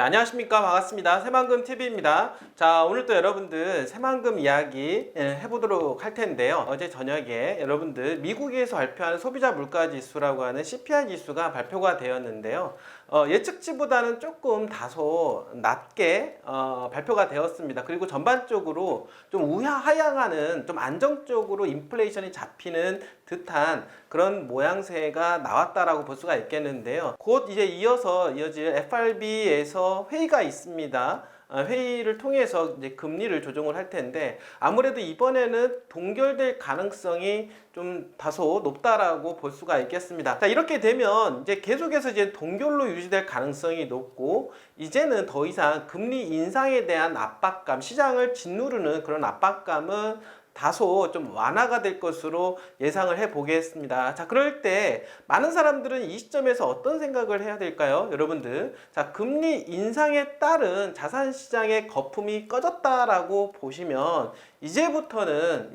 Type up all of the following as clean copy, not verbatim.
안녕하십니까. 반갑습니다. 새만금TV입니다. 자, 오늘도 여러분들 새만금 이야기 해보도록 할 텐데요. 어제 저녁에 여러분들 미국에서 발표한 소비자 물가지수라고 하는 CPI 지수가 발표가 되었는데요. 예측치보다는 조금 다소 낮게 발표가 되었습니다. 그리고 전반적으로 좀 우하향하는 좀 안정적으로 인플레이션이 잡히는 듯한 그런 모양새가 나왔다라고 볼 수가 있겠는데요. 곧 이제 이어질 FRB에서 회의가 있습니다. 회의를 통해서 이제 금리를 조정을 할 텐데 아무래도 이번에는 동결될 가능성이 좀 다소 높다라고 볼 수가 있겠습니다. 자, 이렇게 되면 이제 계속해서 이제 동결로 유지될 가능성이 높고 이제는 더 이상 금리 인상에 대한 압박감, 시장을 짓누르는 그런 압박감은 다소 좀 완화가 될 것으로 예상을 해 보겠습니다. 자, 그럴 때 많은 사람들은 이 시점에서 어떤 생각을 해야 될까요? 여러분들, 자, 금리 인상에 따른 자산 시장의 거품이 꺼졌다라고 보시면 이제부터는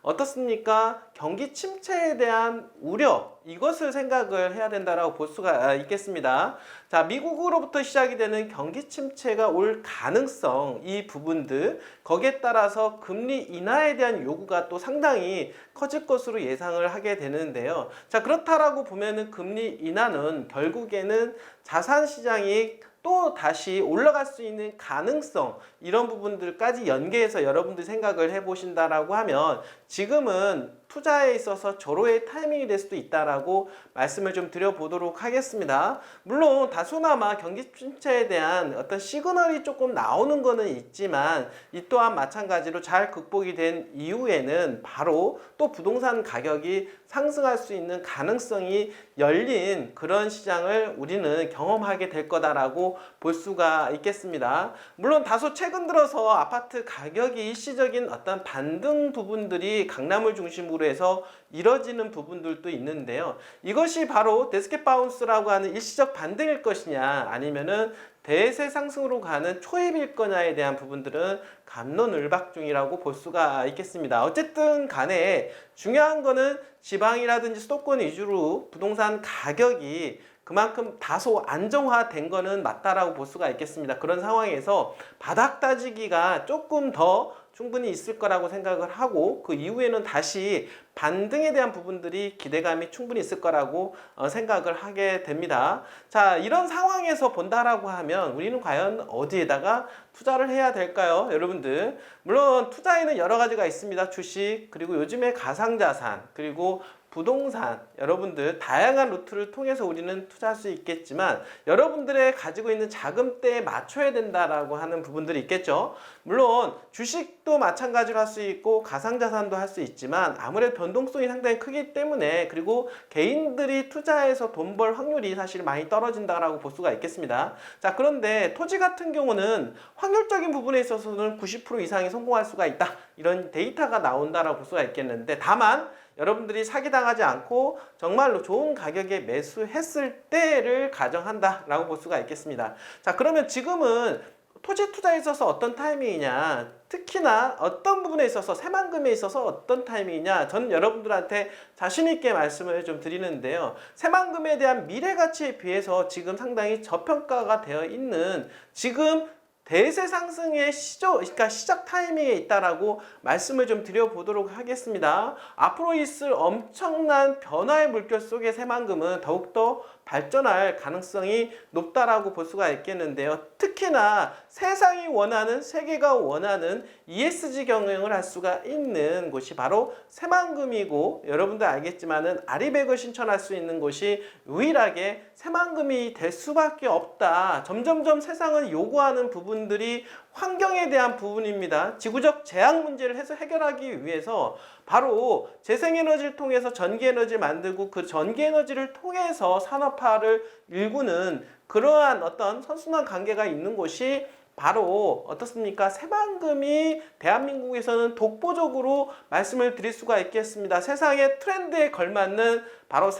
어떻습니까? 경기 침체에 대한 우려, 이것을 생각을 해야 된다라고 볼 수가 있겠습니다. 자, 미국으로부터 시작이 되는 경기 침체가 올 가능성, 이 부분들, 거기에 따라서 금리 인하에 대한 요구가 또 상당히 커질 것으로 예상을 하게 되는데요. 자, 그렇다라고 보면은 금리 인하는 결국에는 자산 시장이 또 다시 올라갈 수 있는 가능성, 이런 부분들까지 연계해서 여러분들 생각을 해보신다라고 하면 지금은 투자에 있어서 절호의 타이밍이 될 수도 있다라고 말씀을 좀 드려보도록 하겠습니다. 물론 다소나마 경기 침체에 대한 어떤 시그널이 조금 나오는 거는 있지만 이 또한 마찬가지로 잘 극복이 된 이후에는 바로 또 부동산 가격이 상승할 수 있는 가능성이 열린 그런 시장을 우리는 경험하게 될 거다라고 볼 수가 있겠습니다. 물론 다소 최근 들어서 아파트 가격이 일시적인 어떤 반등 부분들이 강남을 중심으로 해서 이뤄지는 부분들도 있는데요. 이것이 바로 데스켓 바운스라고 하는 일시적 반등일 것이냐 아니면은 대세 상승으로 가는 초입일 거냐에 대한 부분들은 갑론을박 중이라고 볼 수가 있겠습니다. 어쨌든 간에 중요한 거는 지방이라든지 수도권 위주로 부동산 가격이 그만큼 다소 안정화된 거는 맞다라고 볼 수가 있겠습니다. 그런 상황에서 바닥 따지기가 조금 더 충분히 있을 거라고 생각을 하고 그 이후에는 다시 반등에 대한 부분들이 기대감이 충분히 있을 거라고 생각을 하게 됩니다. 자, 이런 상황에서 본다라고 하면 우리는 과연 어디에다가 투자를 해야 될까요? 여러분들, 물론 투자에는 여러 가지가 있습니다. 주식, 그리고 요즘에 가상자산, 그리고 부동산, 여러분들 다양한 루트를 통해서 우리는 투자할 수 있겠지만 여러분들의 가지고 있는 자금대에 맞춰야 된다라고 하는 부분들이 있겠죠. 물론 주식도 마찬가지로 할 수 있고 가상자산도 할 수 있지만 아무래도 변동성이 상당히 크기 때문에 그리고 개인들이 투자해서 돈 벌 확률이 사실 많이 떨어진다라고 볼 수가 있겠습니다. 자, 그런데 토지 같은 경우는 확률적인 부분에 있어서는 90% 이상이 성공할 수가 있다, 이런 데이터가 나온다라고 볼 수가 있겠는데 다만 여러분들이 사기당하지 않고 정말로 좋은 가격에 매수했을 때를 가정한다라고 볼 수가 있겠습니다. 자, 그러면 지금은 토지 투자에 있어서 어떤 타이밍이냐, 특히나 어떤 부분에 있어서 새만금에 있어서 어떤 타이밍이냐, 저는 여러분들한테 자신 있게 말씀을 좀 드리는데요. 새만금에 대한 미래 가치에 비해서 지금 상당히 저평가가 되어 있는 지금 대세 상승의 시작 타이밍에 있다라고 말씀을 좀 드려보도록 하겠습니다. 앞으로 있을 엄청난 변화의 물결 속의 새만금은 더욱더 발전할 가능성이 높다라고 볼 수가 있겠는데요. 특히나 세상이 원하는, 세계가 원하는 ESG 경영을 할 수가 있는 곳이 바로 새만금이고, 여러분들 알겠지만은 아리백을 신청할 수 있는 곳이 유일하게 새만금이 될 수밖에 없다. 점점점 세상은 요구하는 부분들이 환경에 대한 부분입니다. 지구적 재앙 문제를 해결하기 위해서 바로 재생에너지를 통해서 전기에너지를 만들고 그 전기에너지를 통해서 산업화를 일구는 그러한 어떤 선순환 관계가 있는 곳이 바로 어떻습니까? 새만금이 대한민국에서는 독보적으로 말씀을 드릴 수가 있겠습니다. 세상의 트렌드에 걸맞는 바로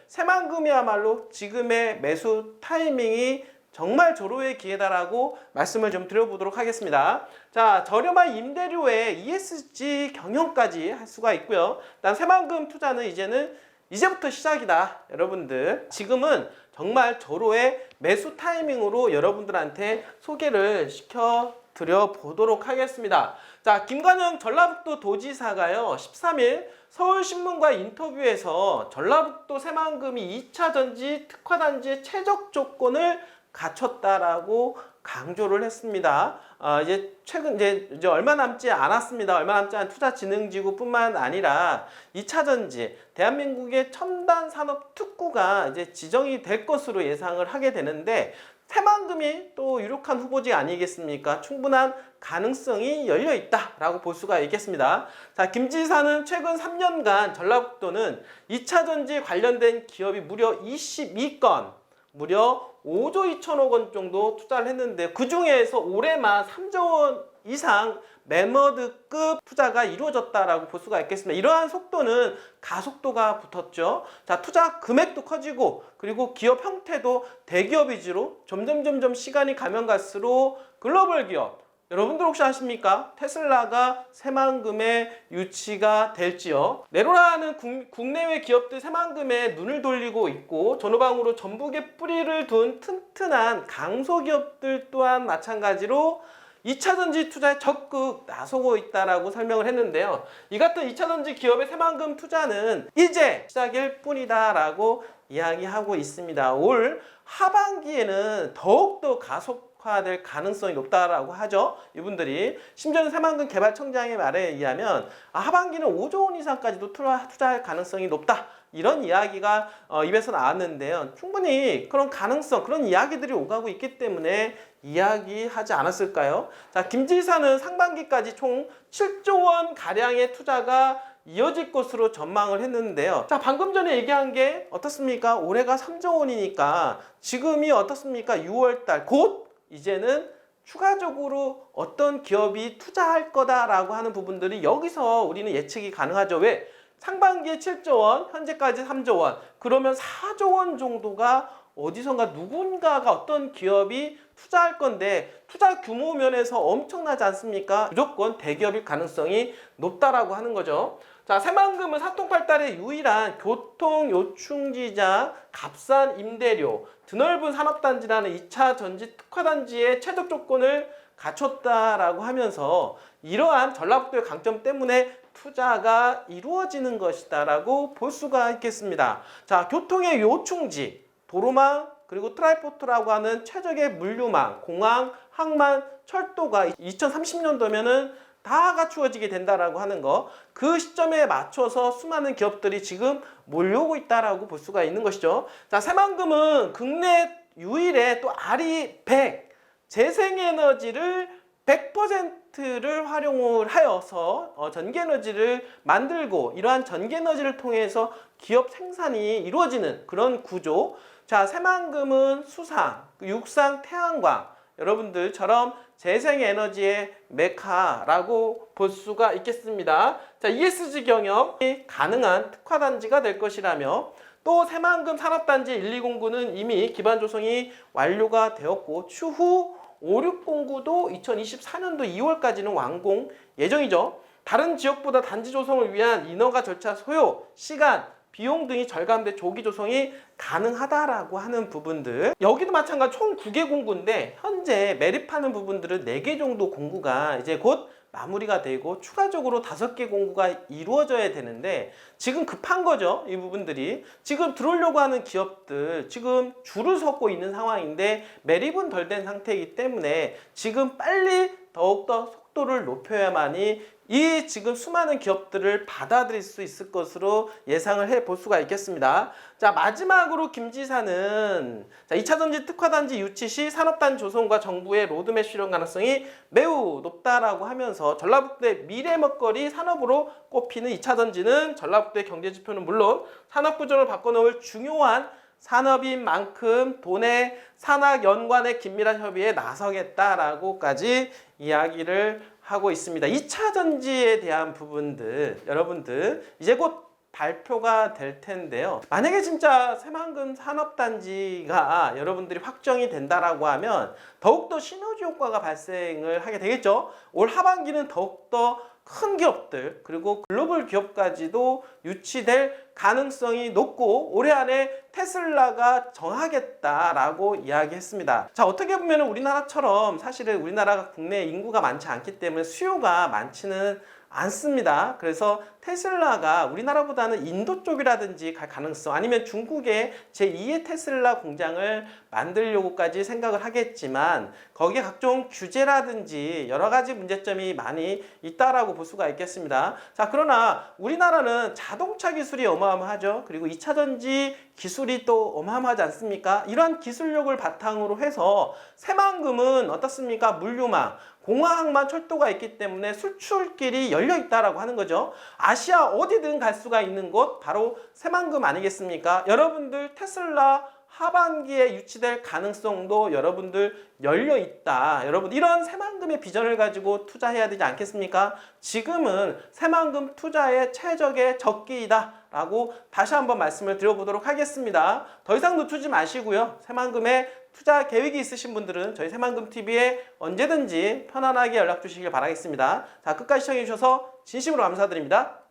새만금이야말로 지금의 매수 타이밍이 정말 절호의 기회다라고 말씀을 좀 드려보도록 하겠습니다. 자, 저렴한 임대료에 ESG 경영까지 할 수가 있고요. 일단 새만금 투자는 이제는 이제부터 시작이다. 여러분들 지금은 정말 절호의 매수 타이밍으로 여러분들한테 소개를 시켜드려 보도록 하겠습니다. 자, 김관영 전라북도 도지사가요 13일 서울신문과 인터뷰에서 전라북도 새만금이 2차 전지 특화단지의 최적 조건을 갖췄다라고 강조를 했습니다. 이제 최근 이제 얼마 남지 않았습니다. 얼마 남지 않은 투자진흥지구뿐만 아니라 2차 전지 대한민국의 첨단 산업 특구가 이제 지정이 될 것으로 예상을 하게 되는데 새만금이 또 유력한 후보지 아니겠습니까? 충분한 가능성이 열려 있다라고 볼 수가 있겠습니다. 자, 김 지사는 최근 3년간 전라북도는 2차 전지 관련된 기업이 무려 22건, 무려 5조 2천억 원 정도 투자를 했는데 그 중에서 올해만 3조 원 이상 매머드급 투자가 이루어졌다라고 볼 수가 있겠습니다. 이러한 속도는 가속도가 붙었죠. 자, 투자 금액도 커지고 그리고 기업 형태도 대기업 위주로 점점 시간이 가면 갈수록 글로벌 기업, 여러분들 혹시 아십니까? 테슬라가 새만금에 유치가 될지요. 네로라는 국내외 기업들 새만금에 눈을 돌리고 있고 전후방으로 전북에 뿌리를 둔 튼튼한 강소기업들 또한 마찬가지로 2차 전지 투자에 적극 나서고 있다라고 설명을 했는데요. 이 같은 2차 전지 기업의 새만금 투자는 이제 시작일 뿐이다라고 이야기하고 있습니다. 올 하반기에는 더욱더 가속화될 가능성이 높다라고 하죠. 이분들이 심지어는 새만금 개발청장의 말에 의하면 하반기는 5조 원 이상까지도 투자할 가능성이 높다. 이런 이야기가 입에서 나왔는데요. 충분히 그런 가능성, 그런 이야기들이 오가고 있기 때문에 이야기하지 않았을까요? 자, 김 지사는 상반기까지 총 7조 원 가량의 투자가 이어질 것으로 전망을 했는데요. 자, 방금 전에 얘기한 게 어떻습니까? 올해가 3조 원이니까 지금이 어떻습니까? 6월달 곧 이제는 추가적으로 어떤 기업이 투자할 거다라고 하는 부분들이 여기서 우리는 예측이 가능하죠. 왜? 상반기에 7조 원, 현재까지 3조 원, 그러면 4조 원 정도가 어디선가 누군가가 어떤 기업이 투자할 건데 투자 규모 면에서 엄청나지 않습니까? 무조건 대기업일 가능성이 높다라고 하는 거죠. 자, 새만금은 사통팔달의 유일한 교통 요충지자, 값싼 임대료, 드넓은 산업단지라는 2차 전지 특화단지의 최적 조건을 갖췄다라고 하면서 이러한 전라북도의 강점 때문에 투자가 이루어지는 것이다라고 볼 수가 있겠습니다. 자, 교통의 요충지, 도로망, 그리고 트라이포트라고 하는 최적의 물류망, 공항, 항만, 철도가 2030년도면은 다 갖추어지게 된다라고 하는 거, 그 시점에 맞춰서 수많은 기업들이 지금 몰려오고 있다라고 볼 수가 있는 것이죠. 자, 새만금은 국내 유일의 또 RE 100 재생에너지를 100%를 활용을 하여서 전기에너지를 만들고 이러한 전기에너지를 통해서 기업 생산이 이루어지는 그런 구조. 자, 새만금은 수상, 육상, 태양광 여러분들처럼 재생에너지의 메카라고 볼 수가 있겠습니다. 자, ESG 경영이 가능한 특화단지가 될 것이라며 또 새만금 산업단지 1, 2공구는 이미 기반 조성이 완료가 되었고 추후 5, 6공구도 2024년도 2월까지는 완공 예정이죠. 다른 지역보다 단지 조성을 위한 인허가 절차 소요, 시간, 비용 등이 절감돼 조기 조성이 가능하다라고 하는 부분들, 여기도 마찬가지 총 9개 공구인데 현재 매립하는 부분들은 4개 정도 공구가 이제 곧 마무리가 되고 추가적으로 5개 공구가 이루어져야 되는데 지금 급한 거죠. 이 부분들이 지금 들어오려고 하는 기업들 지금 줄을 섰고 있는 상황인데 매립은 덜 된 상태이기 때문에 지금 빨리 더욱더 속도를 높여야만이 이 지금 수많은 기업들을 받아들일 수 있을 것으로 예상을 해볼 수가 있겠습니다. 자, 마지막으로 김 지사는 2차 전지 특화단지 유치 시 산업단지 조성과 정부의 로드맵 실현 가능성이 매우 높다라고 하면서 전라북도의 미래 먹거리 산업으로 꼽히는 2차 전지는 전라북도의 경제지표는 물론 산업구조를 바꿔놓을 중요한 산업인 만큼 도내 산학 연관의 긴밀한 협의에 나서겠다라고까지 이야기를 하고 있습니다. 2차 전지에 대한 부분들 여러분들 이제 곧 발표가 될 텐데요. 만약에 진짜 새만금 산업단지가 여러분들이 확정이 된다라고 하면 더욱더 시너지 효과가 발생을 하게 되겠죠. 올 하반기는 더욱더 큰 기업들 그리고 글로벌 기업까지도 유치될 가능성이 높고 올해 안에 테슬라가 정하겠다라고 이야기했습니다. 자, 어떻게 보면 우리나라처럼 사실은 우리나라가 국내 인구가 많지 않기 때문에 수요가 많지는 않습니다. 그래서 테슬라가 우리나라보다는 인도 쪽이라든지 갈 가능성 아니면 중국에 제2의 테슬라 공장을 만들려고까지 생각을 하겠지만 거기에 각종 규제라든지 여러 가지 문제점이 많이 있다라고 볼 수가 있겠습니다. 자, 그러나 우리나라는 자동차 기술이 어마어마하죠. 그리고 2차 전지 기술이 또 어마어마하지 않습니까? 이러한 기술력을 바탕으로 해서 새만금은 어떻습니까? 물류망, 공항만 철도가 있기 때문에 수출길이 열려 있다라고 하는 거죠. 아시아 어디든 갈 수가 있는 곳 바로 새만금 아니겠습니까? 여러분들 테슬라 하반기에 유치될 가능성도 여러분들 열려 있다. 여러분 이런 새만금의 비전을 가지고 투자해야 되지 않겠습니까? 지금은 새만금 투자의 최적의 적기이다 라고 다시 한번 말씀을 드려보도록 하겠습니다. 더 이상 늦추지 마시고요. 새만금에 투자 계획이 있으신 분들은 저희 새만금TV에 언제든지 편안하게 연락 주시길 바라겠습니다. 자, 끝까지 시청해 주셔서 진심으로 감사드립니다.